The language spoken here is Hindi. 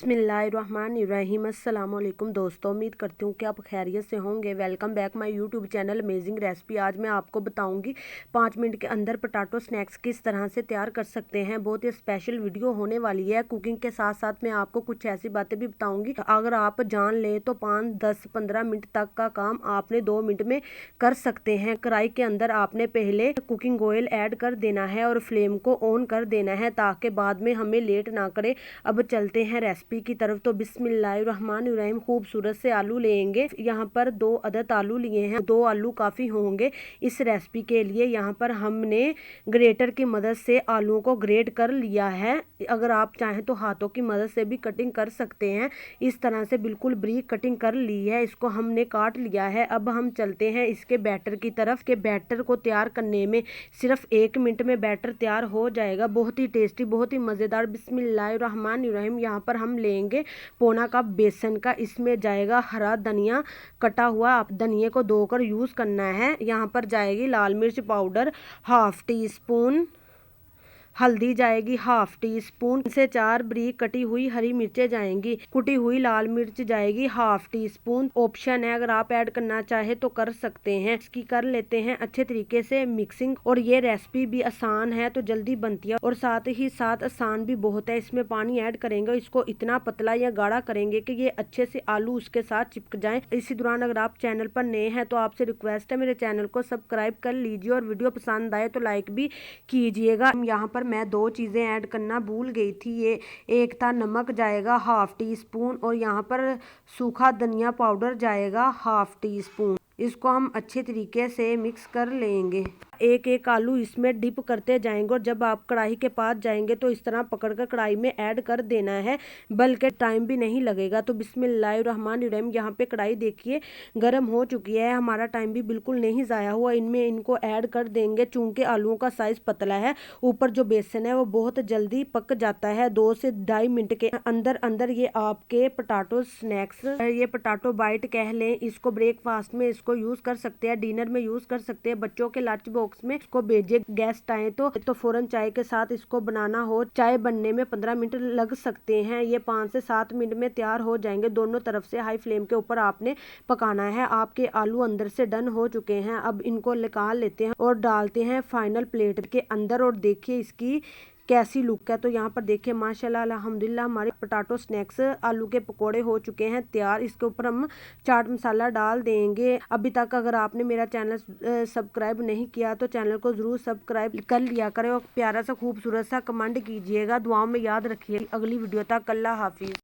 बिस्मिल्लाहिर्रहमानिर्रहीम। अस्सलाम वालेकुम दोस्तों, उम्मीद करती हूँ कि आप खैरियत से होंगे। Welcome back my YouTube channel amazing recipe. आज मैं आपको बताऊंगी 5 मिनट के अंदर पोटैटो स्नैक्स किस तरह से तैयार कर सकते हैं। बहुत ही स्पेशल वीडियो होने वाली है। कुकिंग के साथ साथ मैं आपको कुछ ऐसी बातें भी बताऊंगी, अगर आप जान लें तो 5, 10, 15 मिनट तक का काम आपने 2 मिनट में कर सकते हैं। कढ़ाई के अंदर आपने पहले कुकिंग ऑयल ऐड कर देना है और फ्लेम को ऑन कर देना है, ताकि बाद में हमें लेट ना करे। अब चलते हैं रेसिपी की तरफ। तो बिस्मिल्लाहिर्रहमानिर्रहीम। खूबसूरत से आलू लेंगे। यहाँ पर 2 अदद आलू लिए हैं। 2 आलू काफ़ी होंगे इस रेसिपी के लिए। यहाँ पर हमने ग्रेटर की मदद से आलूओं को ग्रेट कर लिया है। अगर आप चाहें तो हाथों की मदद से भी कटिंग कर सकते हैं। इस तरह से बिल्कुल ब्रीक कटिंग कर ली है। इसको हमने काट लिया है। अब हम चलते हैं इसके बैटर की तरफ। के बैटर को तैयार करने में सिर्फ 1 मिनट में बैटर तैयार हो जाएगा। बहुत ही टेस्टी, बहुत ही मज़ेदार। बिस्मिल्लाहिर्रहमानिर्रहीम। यहाँ पर हम लेंगे पौना कप बेसन का। इसमें जाएगा हरा धनिया कटा हुआ। आप धनिया को धोकर यूज़ करना है। यहाँ पर जाएगी लाल मिर्च पाउडर ½ टी स्पून, हल्दी जाएगी ½ टी स्पून, से 4 बारीक कटी हुई हरी मिर्चें जाएंगी, कुटी हुई लाल मिर्च जाएगी ½ टी स्पून। ऑप्शन है, अगर आप ऐड करना चाहे तो कर सकते हैं। इसकी कर लेते हैं अच्छे तरीके से मिक्सिंग। और ये रेसिपी भी आसान है, तो जल्दी बनती है और साथ ही साथ आसान भी बहुत है। इसमें पानी ऐड करेंगे, इसको इतना पतला या गाढ़ा करेंगे कि ये अच्छे से आलू उसके साथ चिपक जाए। इसी दौरान अगर आप चैनल पर नए हैं तो आपसे रिक्वेस्ट है, मेरे चैनल को सब्सक्राइब कर लीजिए और वीडियो पसंद आए तो लाइक भी कीजिएगा। यहाँ पर मैं 2 चीज़ें ऐड करना भूल गई थी। ये एक था नमक जाएगा ½ टी स्पून और यहाँ पर सूखा धनिया पाउडर जाएगा ½ टी स्पून। इसको हम अच्छे तरीके से मिक्स कर लेंगे। एक एक आलू इसमें डिप करते जाएंगे और जब आप कढ़ाई के पास जाएंगे तो इस तरह पकड़कर कढ़ाई में ऐड कर देना है, बल्कि टाइम भी नहीं लगेगा। तो बिस्मिल्लाहिर्रहमानिर्रहीम। यहाँ पे कढ़ाई देखिए गर्म हो चुकी है। हमारा टाइम भी बिल्कुल नहीं ज़ाया हुआ। इनमें इनको ऐड कर देंगे। चूंकि आलूओं का साइज पतला है, ऊपर जो बेसन है वो बहुत जल्दी पक जाता है। 2 से 2.5 मिनट के अंदर अंदर ये आपके पोटैटो स्नैक्स, ये पोटैटो बाइट कह लें, इसको ब्रेकफास्ट में इसको यूज कर सकते हैं, डिनर में यूज कर सकते हैं, बच्चों के लंच बॉक्स में इसको भेजे। गेस्ट आए तो फौरन चाय के साथ इसको बनाना हो। चाय बनने में 15 मिनट लग सकते हैं। ये 5 से 7 मिनट में तैयार हो जाएंगे। दोनों तरफ से हाई फ्लेम के ऊपर आपने पकाना है। आपके आलू अंदर से डन हो चुके हैं। अब इनको निकाल लेते हैं और डालते हैं फाइनल प्लेट के अंदर। और देखिए इसकी कैसी लुक है। तो यहाँ पर देखिए माशाल्लाह अल्हम्दुलिल्लाह हमारे पोटैटो स्नैक्स आलू के पकोड़े हो चुके हैं तैयार। इसके ऊपर हम चाट मसाला डाल देंगे। अभी तक अगर आपने मेरा चैनल सब्सक्राइब नहीं किया तो चैनल को जरूर सब्सक्राइब कर लिया करें और प्यारा सा खूबसूरत सा कमेंट कीजिएगा। दुआओं में याद रखिए। अगली वीडियो तक अल्लाह हाफिज।